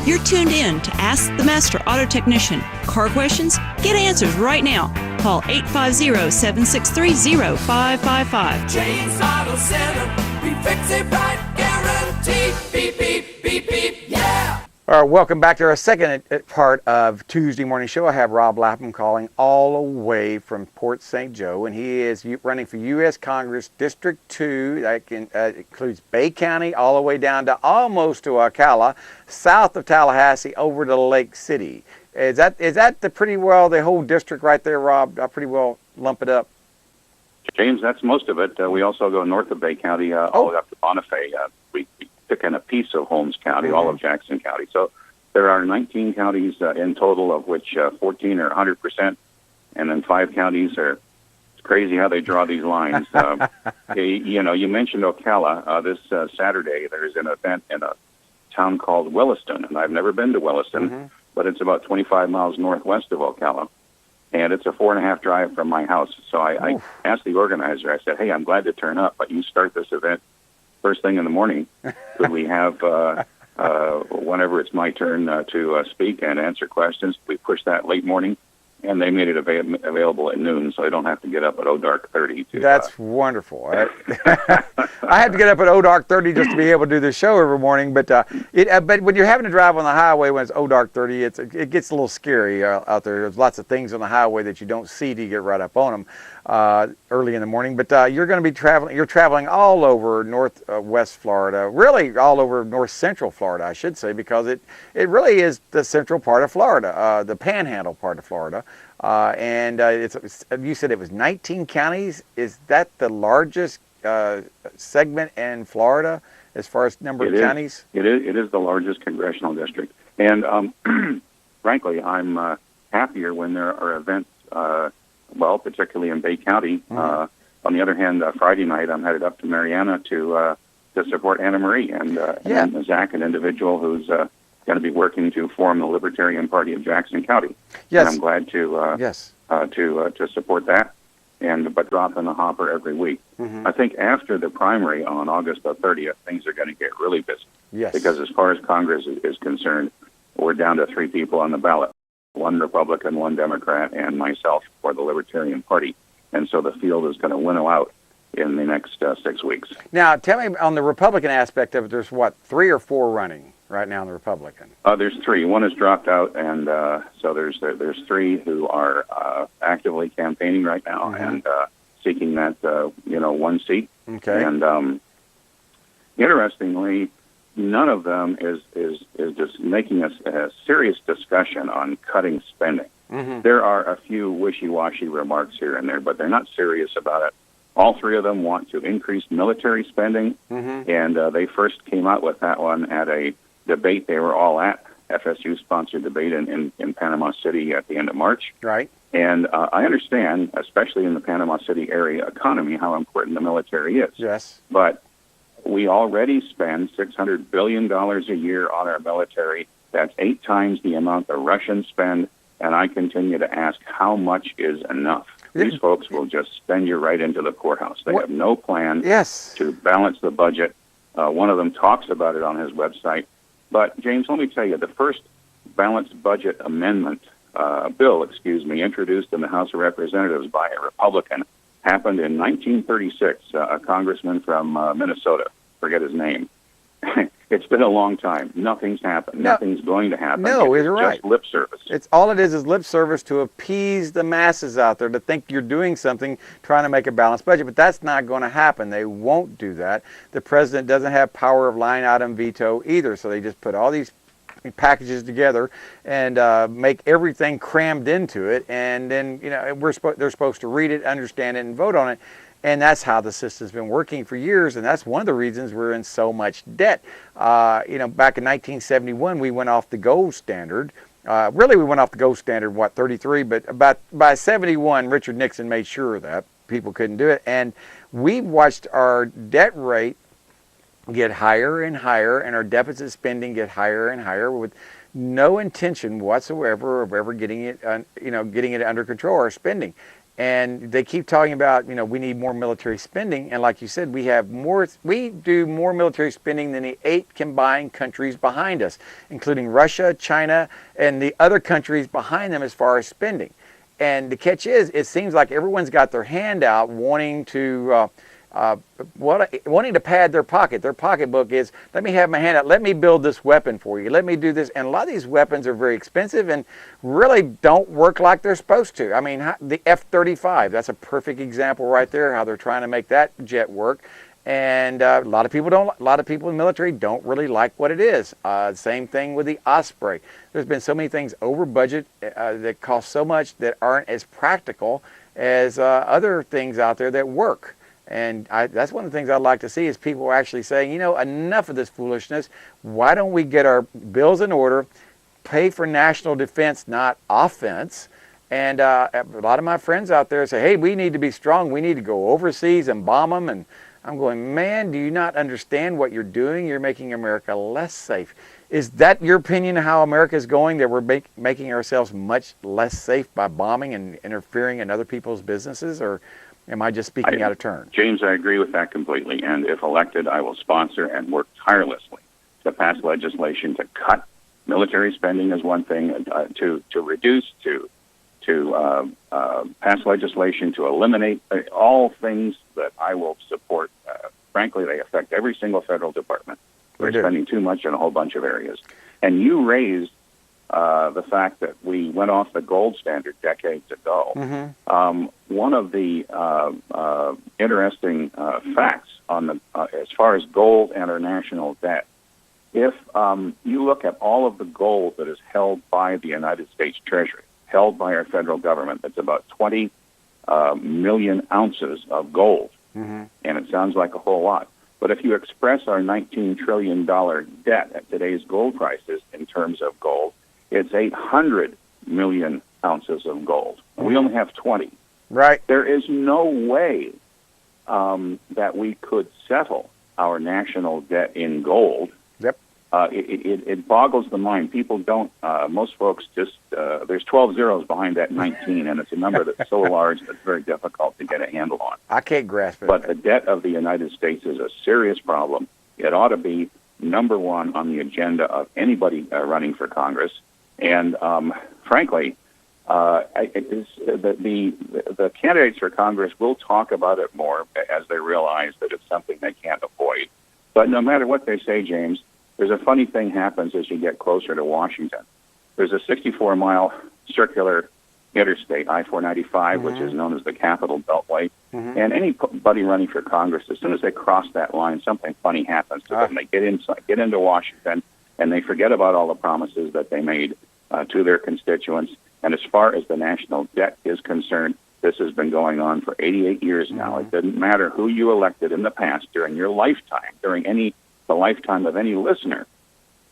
You're tuned in to Ask the Master Auto Technician. Car questions? Get answers right now. Call 850-763-0555. James Auto Center, we fix it right, guaranteed. Beep, beep, beep, beep, yeah. All right, welcome back to our second part of Tuesday Morning Show. I have Rob Lapham calling all the way from Port St. Joe, and he is running for U.S. Congress District 2. That includes Bay County all the way down to almost to Ocala, south of Tallahassee, over to Lake City. Is that the pretty well the whole district right there, Rob? I pretty well lump it up. James, that's most of it. We also go north of Bay County, all the way up to Bonifay. We took in a piece of Holmes County, all of Jackson County. So there are 19 counties in total, of which 14 are 100%, and then 5 counties are. It's crazy how they draw these lines. You mentioned Ocala. This Saturday there's an event in a town called Williston, and I've never been to Williston, but it's about 25 miles northwest of Ocala. And it's a 4.5 drive from my house. So I asked the organizer, I said, hey, I'm glad to turn up, but you start this event first thing in the morning. Could we have, whenever it's my turn to speak and answer questions, we push that late morning? And they made it available at noon, so I don't have to get up at dark 30. That's wonderful. I have to get up at dark 30 just to be able to do the show every morning. But but when you're having to drive on the highway when it's dark 30, it gets a little scary out there. There's lots of things on the highway that you don't see till you get right up on them early in the morning. But you're going to be traveling. You're traveling all over northwest Florida, really all over north central Florida, I should say, because it really is the central part of Florida, the Panhandle part of Florida. And you said it was 19 counties. Is that the largest segment in Florida as far as number of counties? It is the largest congressional district. And frankly, I'm happier when there are events, particularly in Bay County. On the other hand, Friday night I'm headed up to Mariana to support Anna Marie and Zach, an individual who's going to be working to form the Libertarian Party of Jackson County. Yes. And I'm glad to support that, but drop in the hopper every week. I think after the primary on August the 30th, things are going to get really busy. Yes. Because as far as Congress is concerned, we're down to 3 people on the ballot, 1 Republican, 1 Democrat, and myself for the Libertarian Party. And so the field is going to winnow out in the next 6 weeks. Now, tell me on the Republican aspect of it, there's 3 or 4 running right now in the Republican? There's 3. 1 has dropped out, and so there's 3 who are actively campaigning right now and seeking that 1 seat. Okay. And interestingly, none of them is just making a serious discussion on cutting spending. There are a few wishy-washy remarks here and there, but they're not serious about it. All 3 of them want to increase military spending, and they first came out with that one at a debate they were all at, FSU-sponsored debate in Panama City at the end of March. Right. And I understand, especially in the Panama City area economy, how important the military is. Yes. But we already spend $600 billion a year on our military. That's 8 times the amount the Russians spend, and I continue to ask how much is enough. These folks will just spend you right into the poorhouse. They have no plan to balance the budget. One of them talks about it on his website. But, James, let me tell you, the first balanced budget amendment bill, introduced in the House of Representatives by a Republican, happened in 1936. A congressman from Minnesota, forget his name. It's been a long time. Nothing's happened. Nothing's going to happen. No, you're right. Just lip service. It's all it is lip service to appease the masses out there to think you're doing something, trying to make a balanced budget. But that's not going to happen. They won't do that. The president doesn't have power of line item veto either. So they just put all these packages together and make everything crammed into it. And then they're supposed to read it, understand it, and vote on it. And that's how the system's been working for years, and that's one of the reasons we're in so much debt. Back in 1971, we went off the gold standard. Really, we went off the gold standard, 33, but by 71, Richard Nixon made sure of that. People couldn't do it. And we watched our debt rate get higher and higher, and our deficit spending get higher and higher with no intention whatsoever of ever getting it under control, our spending. And they keep talking about, we need more military spending. And like you said, we do more military spending than the 8 combined countries behind us, including Russia, China, and the other countries behind them as far as spending. And the catch is, it seems like everyone's got their hand out wanting to pad their pocket. Their pocketbook is, let me have my hand out. Let me build this weapon for you. Let me do this. And a lot of these weapons are very expensive and really don't work like they're supposed to. I mean, the F-35, that's a perfect example right there, how they're trying to make that jet work. And a lot of people in the military don't really like what it is. Same thing with the Osprey. There's been so many things over budget that cost so much that aren't as practical as other things out there that work. And that's one of the things I'd like to see is people actually saying, enough of this foolishness. Why don't we get our bills in order, pay for national defense, not offense? And a lot of my friends out there say, hey, we need to be strong. We need to go overseas and bomb them. And I'm going, man, do you not understand what you're doing? You're making America less safe. Is that your opinion of how America is going, that we're making ourselves much less safe by bombing and interfering in other people's businesses? Or am I just speaking out of turn? James, I agree with that completely. And if elected, I will sponsor and work tirelessly to pass legislation to cut military spending is one thing, to reduce, to pass legislation to eliminate all things that I will support. Frankly, they affect every single federal department. We're spending too much in a whole bunch of areas. And you raised the fact that we went off the gold standard decades ago. Mm-hmm. One of the interesting facts on the as far as gold and our national debt, if you look at all of the gold that is held by the United States Treasury, held by our federal government, that's about 20 million ounces of gold. Mm-hmm. And it sounds like a whole lot. But if you express our $19 trillion debt at today's gold prices in terms of gold, it's 800 million ounces of gold. Mm-hmm. We only have 20. Right. There is no way that we could settle our national debt in gold. Yep. It boggles the mind. People don't, most folks just, there's 12 zeros behind that 19, and it's a number that's so large that it's very difficult to get a handle on. I can't grasp it. But the debt of the United States is a serious problem. It ought to be number one on the agenda of anybody running for Congress. And frankly, the candidates for Congress will talk about it more as they realize that it's something they can't avoid. But no matter what they say, James, there's a funny thing happens as you get closer to Washington. There's a 64-mile circular interstate, I-495, mm-hmm. which is known as the Capital Beltway. Mm-hmm. And anybody running for Congress, as soon as they cross that line, something funny happens to them. They get into Washington, and they forget about all the promises that they made to their constituents. And as far as the national debt is concerned, this has been going on for 88 years now. Mm-hmm. It didn't matter who you elected in the past during your lifetime, during the lifetime of any listener.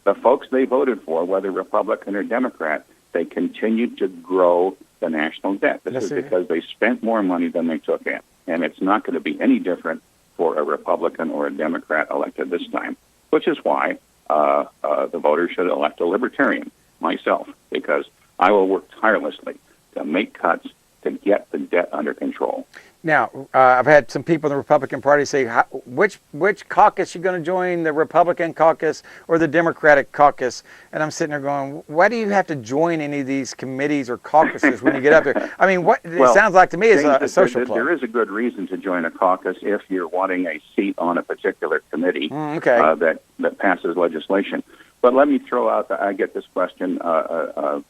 The folks they voted for, whether Republican or Democrat, they continued to grow the national debt. This is because they spent more money than they took in. And it's not going to be any different for a Republican or a Democrat elected this time, which is why the voters should elect a libertarian, myself, because I will work tirelessly to make cuts to get the debt under control. Now, I've had some people in the Republican Party say, which caucus you going to join, the Republican caucus or the Democratic caucus? And I'm sitting there going, why do you have to join any of these committees or caucuses when you get up there? I mean, it sounds like to me it's a social club. There is a good reason to join a caucus if you're wanting a seat on a particular committee that passes legislation. But let me throw out, I get this question, I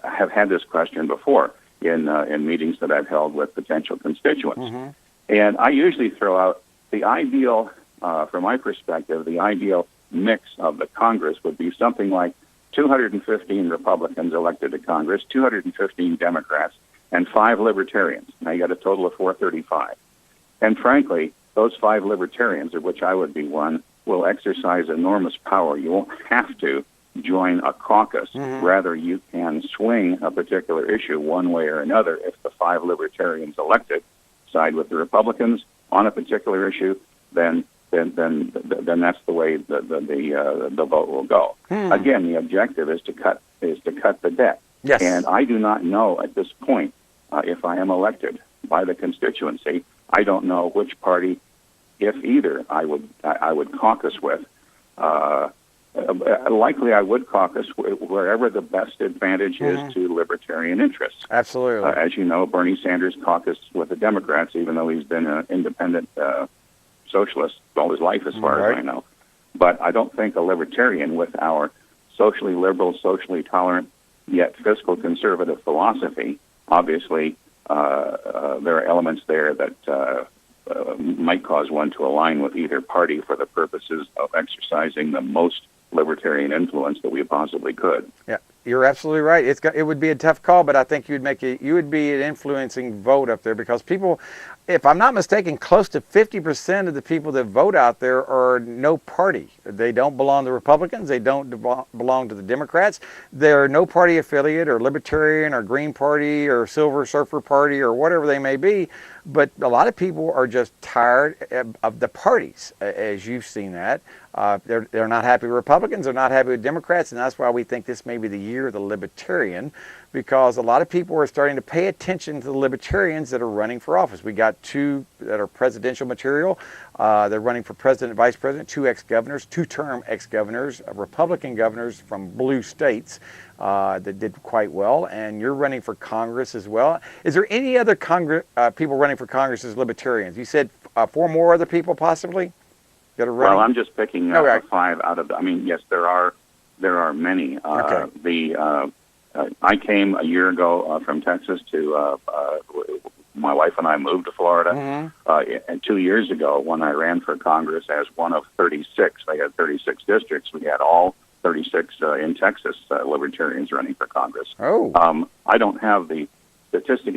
have had this question before in meetings that I've held with potential constituents. Mm-hmm. And I usually throw out the ideal, from my perspective, the ideal mix of the Congress would be something like 215 Republicans elected to Congress, 215 Democrats, and 5 Libertarians. Now you got a total of 435. And frankly, those 5 Libertarians, of which I would be one, will exercise enormous power. You won't have to join a caucus. Mm-hmm. Rather, you can swing a particular issue one way or another. If the 5 Libertarians elected side with the Republicans on a particular issue, then that's the way the vote will go. Again, the objective is to cut the debt. Yes. And I do not know at this point if I am elected by the constituency, I don't know which party, if either, I would caucus with. Likely, I would caucus wherever the best advantage is to libertarian interests. Absolutely. As you know, Bernie Sanders caucused with the Democrats, even though he's been an independent socialist all his life, as far as I know. But I don't think a libertarian with our socially liberal, socially tolerant, yet fiscal conservative philosophy, obviously there are elements there that might cause one to align with either party for the purposes of exercising the most libertarian influence that we possibly could. Yeah, you're absolutely right. It would be a tough call, but I think you would be an influencing vote up there, because people, if I'm not mistaken, close to 50% of the people that vote out there are no party. They don't belong to Republicans. They don't belong to the Democrats. They're no party affiliate, or Libertarian, or Green Party, or Silver Surfer Party, or whatever they may be. But a lot of people are just tired of the parties, as you've seen that. They're not happy with Republicans. They're not happy with Democrats, and that's why we think this may be the year of the Libertarian, because a lot of people are starting to pay attention to the Libertarians that are running for office. We got two that are presidential material. They're running for president and vice president, two ex-governors, two-term ex-governors, Republican governors from blue states that did quite well, and you're running for Congress as well. Is there any other people running for Congress as Libertarians? You said 4 more other people possibly that are running? Well, I'm just picking 5 out of the, I mean, yes, there are many. I came a year ago from Texas to, my wife and I moved to Florida. And 2 years ago, when I ran for Congress as one of 36, they had 36 districts. We had all 36 in Texas libertarians running for Congress. I don't have the statistic.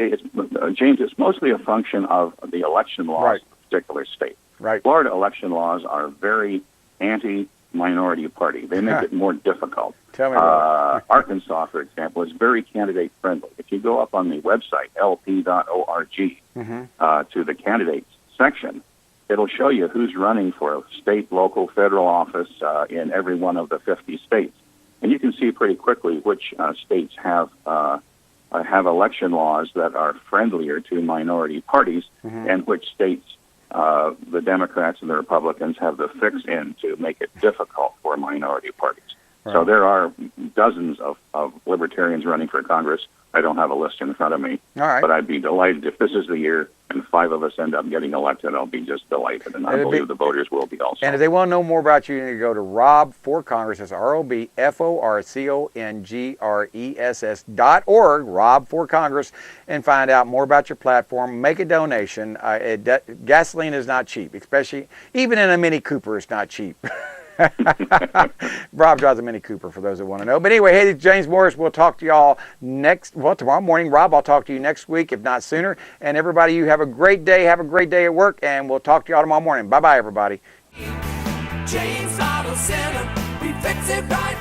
James, it's mostly a function of the election laws of a particular state. Florida election laws are very anti-minority party. They make it more difficult. Tell me about it. Arkansas, for example, is very candidate-friendly. If you go up on the website, lp.org, to the candidates section, it'll show you who's running for state, local, federal office in every one of the 50 states. And you can see pretty quickly which states have election laws that are friendlier to minority parties, and which states the Democrats and the Republicans have the fix in to make it difficult for minority parties. So there are dozens of libertarians running for Congress. I don't have a list in front of me, but I'd be delighted if this is the year and 5 of us end up getting elected. I'll be just delighted, and I believe the voters will be also. And if they want to know more about you, you need to go to Rob for Congress. That's ROBFORCONGRESS.org, Rob for Congress, and find out more about your platform. Make a donation. Gasoline is not cheap, especially even in a Mini Cooper. It's not cheap. Rob drives a Mini Cooper, for those that want to know. But anyway, hey, this is James Morris. We'll talk to y'all tomorrow morning. Rob, I'll talk to you next week, if not sooner. And everybody, you have a great day. Have a great day at work, and we'll talk to y'all tomorrow morning. Bye-bye, everybody. James Auto Center, we fix it right.